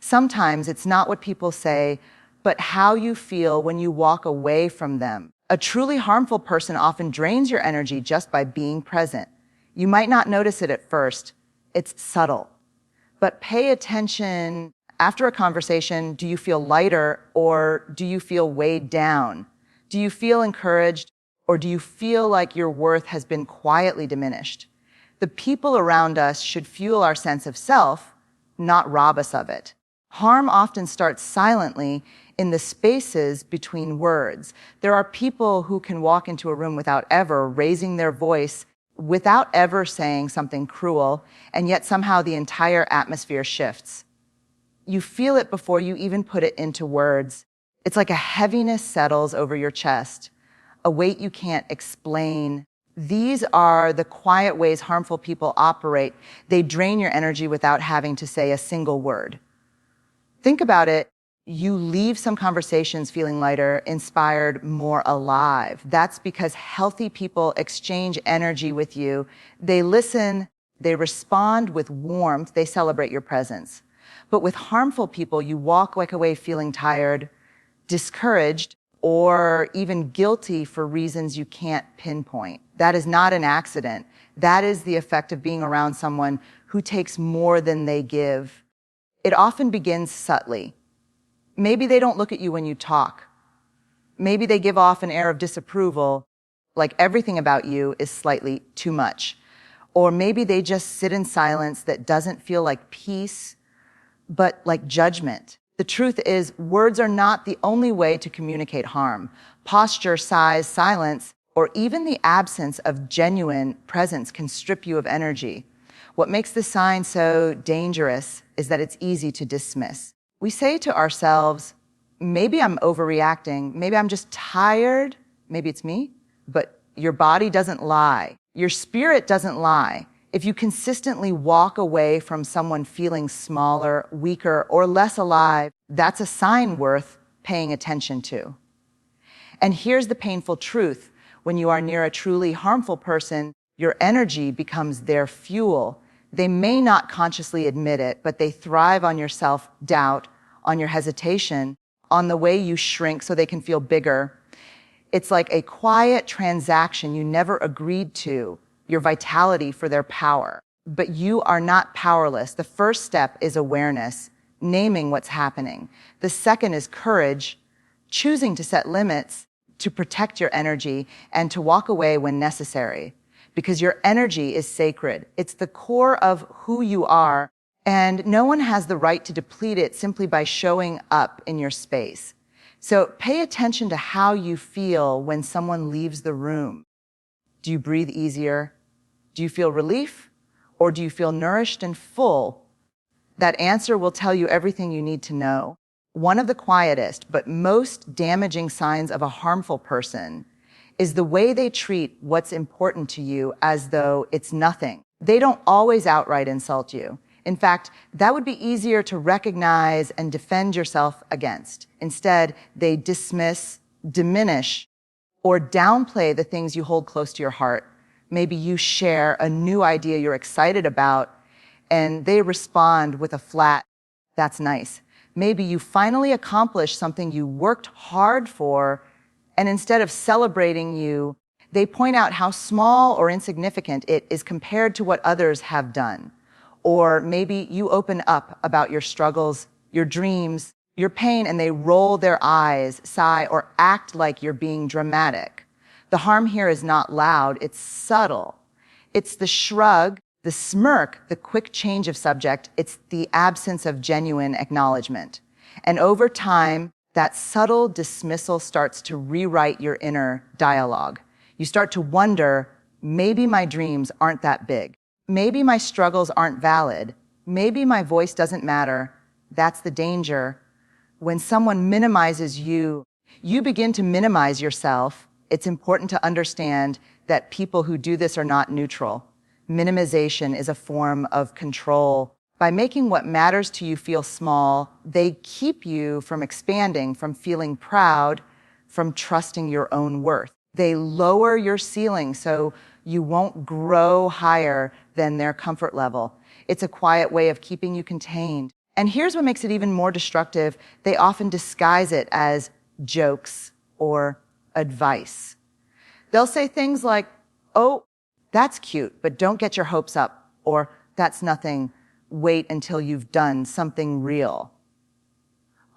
Sometimes it's not what people say, but how you feel when you walk away from them. A truly harmful person often drains your energy just by being present. You might not notice it at first. It's subtle. But pay attention. After a conversation, do you feel lighter or do you feel weighed down? Do you feel encouraged or do you feel like your worth has been quietly diminished? The people around us should fuel our sense of self, not rob us of it. Harm often starts silently in the spaces between words. There are people who can walk into a room without ever raising their voice, without ever saying something cruel, and yet somehow the entire atmosphere shifts. You feel it before you even put it into words. It's like a heaviness settles over your chest, a weight you can't explain. These are the quiet ways harmful people operate. They drain your energy without having to say a single word. Think about it. You leave some conversations feeling lighter, inspired, more alive. That's because healthy people exchange energy with you. They listen, they respond with warmth, they celebrate your presence. But with harmful people, you walk away feeling tired, discouraged, or even guilty for reasons you can't pinpoint. That is not an accident. That is the effect of being around someone who takes more than they give. It often begins subtly. Maybe they don't look at you when you talk. Maybe they give off an air of disapproval, like everything about you is slightly too much. Or maybe they just sit in silence that doesn't feel like peace, but like judgment. The truth is, words are not the only way to communicate harm. Posture, size, silence, or even the absence of genuine presence can strip you of energy. What makes the sign so dangerous is that it's easy to dismiss. We say to ourselves, maybe I'm overreacting, maybe I'm just tired, maybe it's me, but your body doesn't lie. Your spirit doesn't lie. If you consistently walk away from someone feeling smaller, weaker, or less alive, that's a sign worth paying attention to. And here's the painful truth. When you are near a truly harmful person, your energy becomes their fuel. They may not consciously admit it, but they thrive on your self-doubt, on your hesitation, on the way you shrink so they can feel bigger. It's like a quiet transaction you never agreed to, your vitality for their power. But you are not powerless. The first step is awareness, naming what's happening. The second is courage, choosing to set limits, to protect your energy, and to walk away when necessary. Because your energy is sacred. It's the core of who you are, and no one has the right to deplete it simply by showing up in your space. So pay attention to how you feel when someone leaves the room. Do you breathe easier? Do you feel relief? Or do you feel nourished and full? That answer will tell you everything you need to know. One of the quietest but most damaging signs of a harmful person is the way they treat what's important to you as though it's nothing. They don't always outright insult you. In fact, that would be easier to recognize and defend yourself against. Instead, they dismiss, diminish, or downplay the things you hold close to your heart. Maybe you share a new idea you're excited about, and they respond with a flat, "That's nice." Maybe you finally accomplished something you worked hard for, and instead of celebrating you, they point out how small or insignificant it is compared to what others have done. Or maybe you open up about your struggles, your dreams, your pain, and they roll their eyes, sigh, or act like you're being dramatic. The harm here is not loud, it's subtle. It's the shrug, the smirk, the quick change of subject. It's the absence of genuine acknowledgement. And over time, that subtle dismissal starts to rewrite your inner dialogue. You start to wonder, maybe my dreams aren't that big. Maybe my struggles aren't valid. Maybe my voice doesn't matter. That's the danger. When someone minimizes you, you begin to minimize yourself. It's important to understand that people who do this are not neutral. Minimization is a form of control. By making what matters to you feel small, they keep you from expanding, from feeling proud, from trusting your own worth. They lower your ceiling so you won't grow higher than their comfort level. It's a quiet way of keeping you contained. And here's what makes it even more destructive. They often disguise it as jokes or advice. They'll say things like, "Oh, that's cute, but don't get your hopes up," or "That's nothing, wait until you've done something real."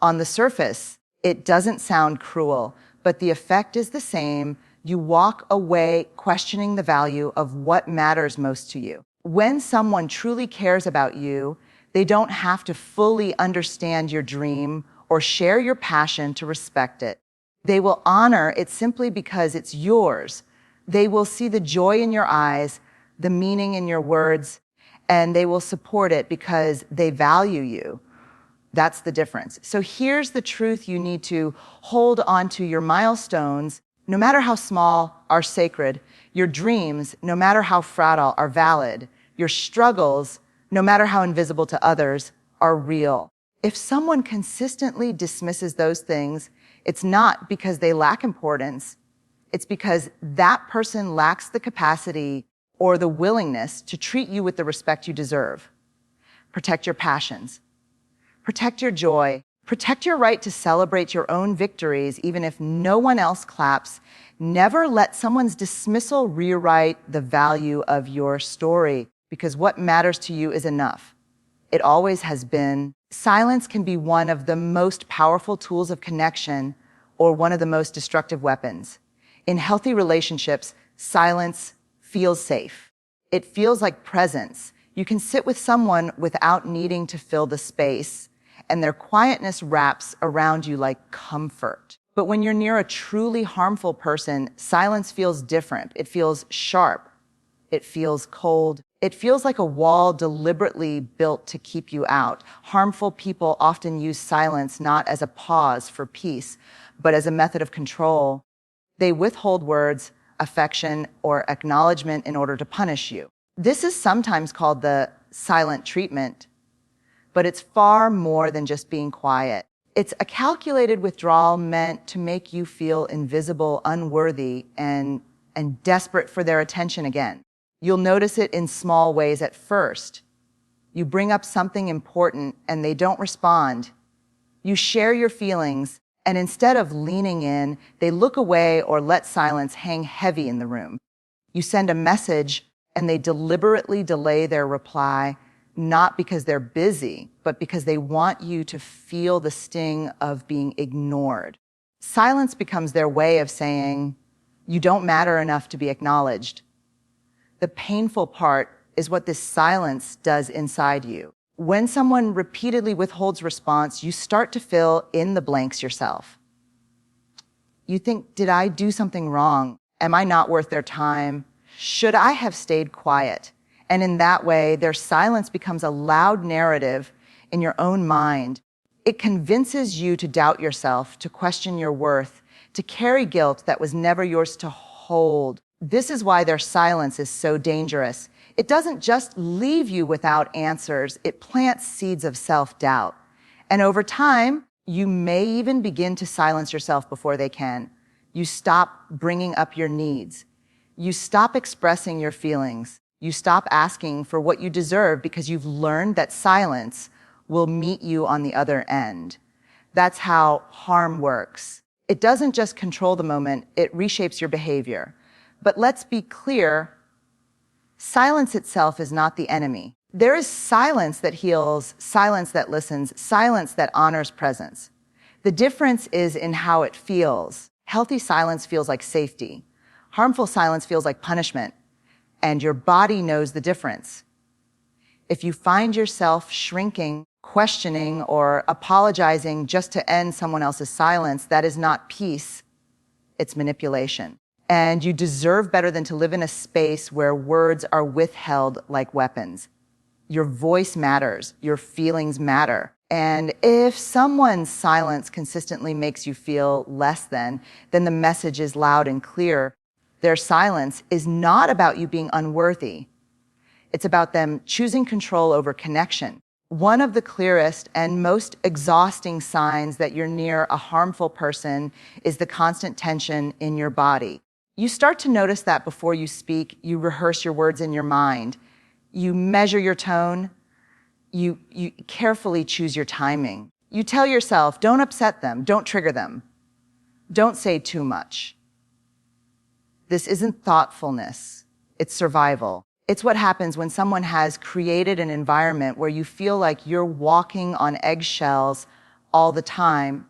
On the surface, it doesn't sound cruel, but the effect is the same. You walk away questioning the value of what matters most to you. When someone truly cares about you, they don't have to fully understand your dream or share your passion to respect it. They will honor it simply because it's yours. They will see the joy in your eyes, the meaning in your words, and they will support it because they value you. That's the difference. So here's the truth you need to hold on to. Your milestones, no matter how small, are sacred. Your dreams, no matter how fragile, are valid. Your struggles, no matter how invisible to others, are real. If someone consistently dismisses those things, it's not because they lack importance. It's because that person lacks the capacity or the willingness to treat you with the respect you deserve. Protect your passions. Protect your joy. Protect your right to celebrate your own victories, even if no one else claps. Never let someone's dismissal rewrite the value of your story, because what matters to you is enough. It always has been. Silence can be one of the most powerful tools of connection or one of the most destructive weapons. In healthy relationships, silence feels safe. It feels like presence. You can sit with someone without needing to fill the space, and their quietness wraps around you like comfort. But when you're near a truly harmful person, silence feels different. It feels sharp. It feels cold. It feels like a wall deliberately built to keep you out. Harmful people often use silence not as a pause for peace, but as a method of control. They withhold words, affection, or acknowledgement in order to punish you. This is sometimes called the silent treatment, but it's far more than just being quiet. It's a calculated withdrawal meant to make you feel invisible, unworthy, and desperate for their attention again. You'll notice it in small ways at first. You bring up something important and they don't respond. You share your feelings, and instead of leaning in, they look away or let silence hang heavy in the room. You send a message and they deliberately delay their reply, not because they're busy, but because they want you to feel the sting of being ignored. Silence becomes their way of saying, "You don't matter enough to be acknowledged." The painful part is what this silence does inside you. When someone repeatedly withholds response, you start to fill in the blanks yourself. You think, did I do something wrong? Am I not worth their time? Should I have stayed quiet? And in that way, their silence becomes a loud narrative in your own mind. It convinces you to doubt yourself, to question your worth, to carry guilt that was never yours to hold. This is why their silence is so dangerous. It doesn't just leave you without answers, it plants seeds of self-doubt. And over time, you may even begin to silence yourself before they can. You stop bringing up your needs. You stop expressing your feelings. You stop asking for what you deserve because you've learned that silence will meet you on the other end. That's how harm works. It doesn't just control the moment, it reshapes your behavior. But let's be clear, silence itself is not the enemy. There is silence that heals, silence that listens, silence that honors presence. The difference is in how it feels. Healthy silence feels like safety. Harmful silence feels like punishment. And your body knows the difference. If you find yourself shrinking, questioning, or apologizing just to end someone else's silence, that is not peace, it's manipulation. And you deserve better than to live in a space where words are withheld like weapons. Your voice matters. Your feelings matter. And if someone's silence consistently makes you feel less than, then the message is loud and clear. Their silence is not about you being unworthy. It's about them choosing control over connection. One of the clearest and most exhausting signs that you're near a harmful person is the constant tension in your body. You start to notice that before you speak. You rehearse your words in your mind. You measure your tone. You carefully choose your timing. You tell yourself, don't upset them, don't trigger them, don't say too much. This isn't thoughtfulness, it's survival. It's what happens when someone has created an environment where you feel like you're walking on eggshells all the time.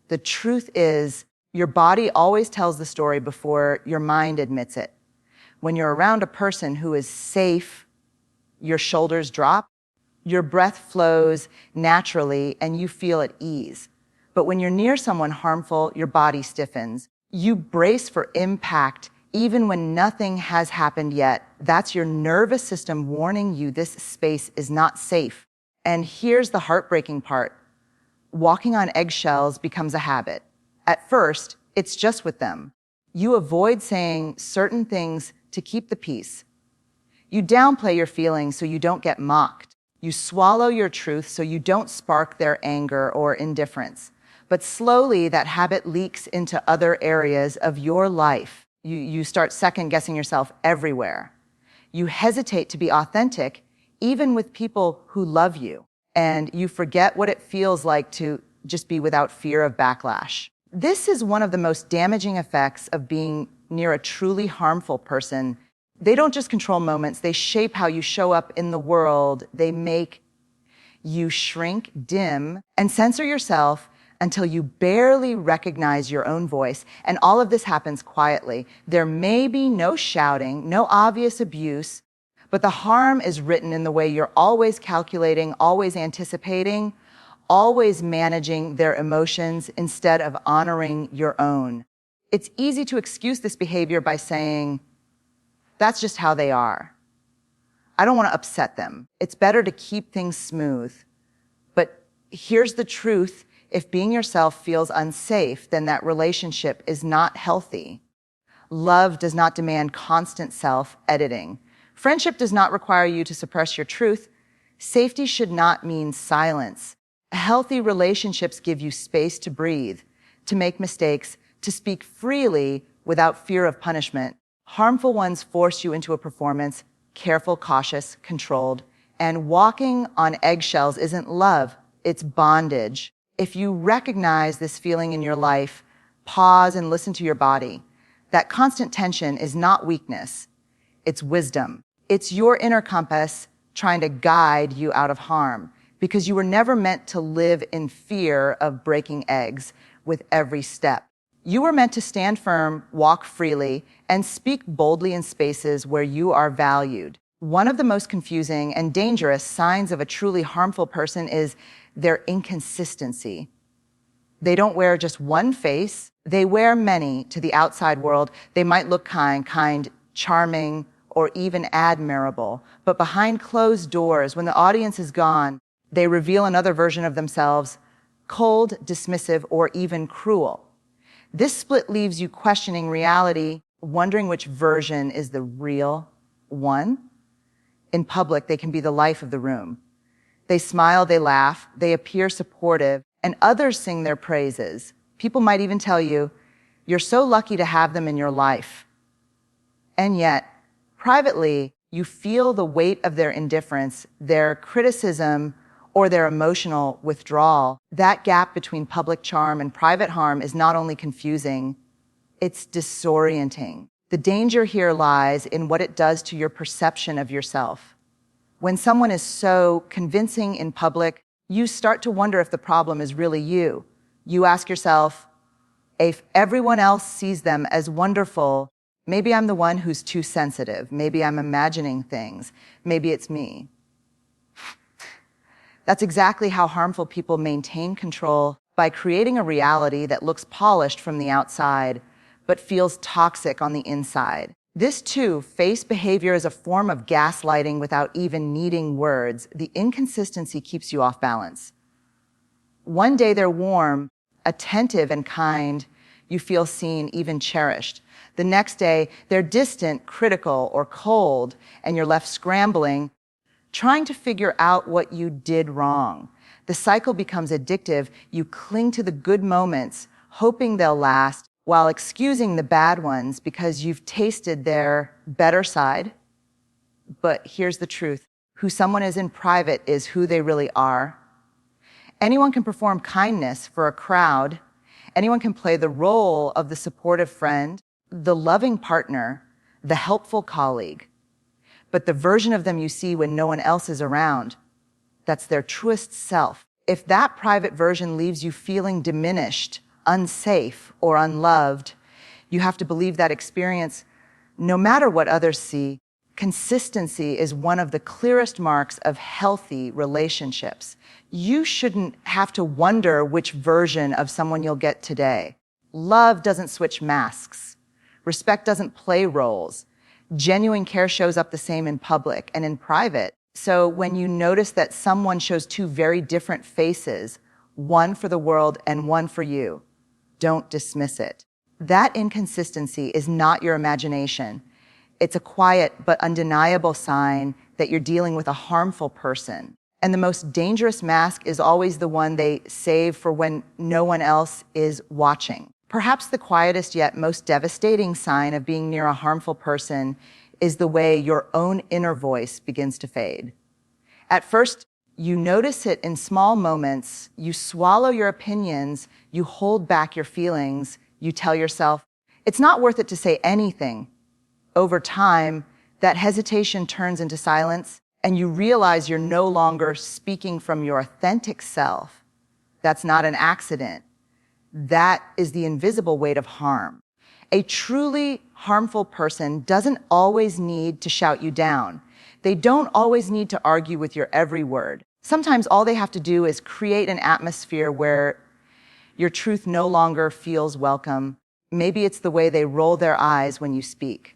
The truth is, your body always tells the story before your mind admits it. When you're around a person who is safe, your shoulders drop, your breath flows naturally, and you feel at ease. But when you're near someone harmful, your body stiffens. You brace for impact even when nothing has happened yet. That's your nervous system warning you this space is not safe. And here's the heartbreaking part. Walking on eggshells becomes a habit. At first, it's just with them. You avoid saying certain things to keep the peace. You downplay your feelings so you don't get mocked. You swallow your truth so you don't spark their anger or indifference. But slowly, that habit leaks into other areas of your life. You start second-guessing yourself everywhere. You hesitate to be authentic, even with people who love you. And you forget what it feels like to just be without fear of backlash. This is one of the most damaging effects of being near a truly harmful person. They don't just control moments, they shape how you show up in the world. They make you shrink, dim, and censor yourself until you barely recognize your own voice. And all of this happens quietly. There may be no shouting, no obvious abuse, but the harm is written in the way you're always calculating, always anticipating, always managing their emotions instead of honoring your own. It's easy to excuse this behavior by saying, that's just how they are. I don't want to upset them. It's better to keep things smooth. But here's the truth. If being yourself feels unsafe, then that relationship is not healthy. Love does not demand constant self-editing. Friendship does not require you to suppress your truth. Safety should not mean silence. Healthy relationships give you space to breathe, to make mistakes, to speak freely without fear of punishment. Harmful ones force you into a performance, careful, cautious, controlled. And walking on eggshells isn't love, it's bondage. If you recognize this feeling in your life, pause and listen to your body. That constant tension is not weakness, it's wisdom. It's your inner compass trying to guide you out of harm, because you were never meant to live in fear of breaking eggs with every step. You were meant to stand firm, walk freely, and speak boldly in spaces where you are valued. One of the most confusing and dangerous signs of a truly harmful person is their inconsistency. They don't wear just one face, they wear many to the outside world. They might look kind, charming, or even admirable. But behind closed doors, when the audience is gone, they reveal another version of themselves, cold, dismissive, or even cruel. This split leaves you questioning reality, wondering which version is the real one. In public, they can be the life of the room. They smile, they laugh, they appear supportive, and others sing their praises. People might even tell you, you're so lucky to have them in your life. And yet, privately, you feel the weight of their indifference, their criticism, or their emotional withdrawal. That gap between public charm and private harm is not only confusing, it's disorienting. The danger here lies in what it does to your perception of yourself. When someone is so convincing in public, you start to wonder if the problem is really you. You ask yourself, if everyone else sees them as wonderful, maybe I'm the one who's too sensitive. Maybe I'm imagining things. Maybe it's me. That's exactly how harmful people maintain control, by creating a reality that looks polished from the outside, but feels toxic on the inside. This too, face behavior is a form of gaslighting without even needing words. The inconsistency keeps you off balance. One day they're warm, attentive, and kind. You feel seen, even cherished. The next day, they're distant, critical, or cold, and you're left scrambling, trying to figure out what you did wrong. The cycle becomes addictive. You cling to the good moments, hoping they'll last, while excusing the bad ones because you've tasted their better side. But here's the truth. Who someone is in private is who they really are. Anyone can perform kindness for a crowd. Anyone can play the role of the supportive friend, the loving partner, the helpful colleague. But the version of them you see when no one else is around, that's their truest self. If that private version leaves you feeling diminished, unsafe, or unloved, you have to believe that experience, no matter what others see. Consistency is one of the clearest marks of healthy relationships. You shouldn't have to wonder which version of someone you'll get today. Love doesn't switch masks. Respect doesn't play roles. Genuine care shows up the same in public and in private. So when you notice that someone shows two very different faces, one for the world and one for you, don't dismiss it. That inconsistency is not your imagination. It's a quiet but undeniable sign that you're dealing with a harmful person. And the most dangerous mask is always the one they save for when no one else is watching. Perhaps the quietest yet most devastating sign of being near a harmful person is the way your own inner voice begins to fade. At first, you notice it in small moments. You swallow your opinions, you hold back your feelings, you tell yourself, it's not worth it to say anything. Over time, that hesitation turns into silence, and you realize you're no longer speaking from your authentic self. That's not an accident. That is the invisible weight of harm. A truly harmful person doesn't always need to shout you down. They don't always need to argue with your every word. Sometimes all they have to do is create an atmosphere where your truth no longer feels welcome. Maybe it's the way they roll their eyes when you speak.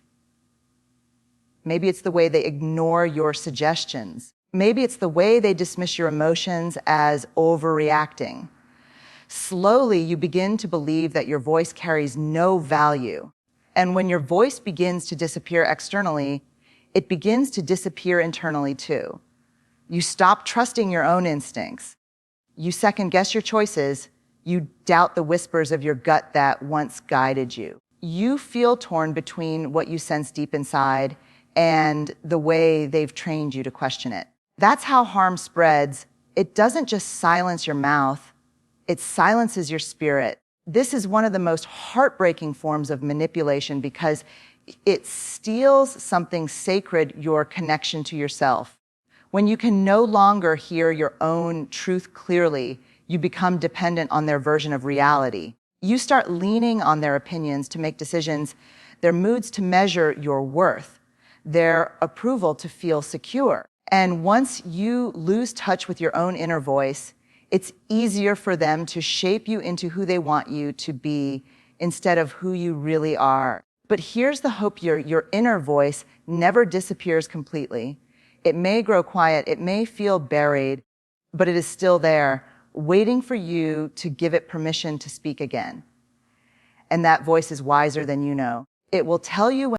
Maybe it's the way they ignore your suggestions. Maybe it's the way they dismiss your emotions as overreacting. Slowly, you begin to believe that your voice carries no value. And when your voice begins to disappear externally, it begins to disappear internally too. You stop trusting your own instincts. You second-guess your choices. You doubt the whispers of your gut that once guided you. You feel torn between what you sense deep inside and the way they've trained you to question it. That's how harm spreads. It doesn't just silence your mouth, it silences your spirit. This is one of the most heartbreaking forms of manipulation because it steals something sacred, your connection to yourself. When you can no longer hear your own truth clearly, you become dependent on their version of reality. You start leaning on their opinions to make decisions, their moods to measure your worth, their approval to feel secure. And once you lose touch with your own inner voice, it's easier for them to shape you into who they want you to be instead of who you really are. But here's the hope, your inner voice never disappears completely. It may grow quiet, it may feel buried, but it is still there, waiting for you to give it permission to speak again. And that voice is wiser than you know. It will tell you when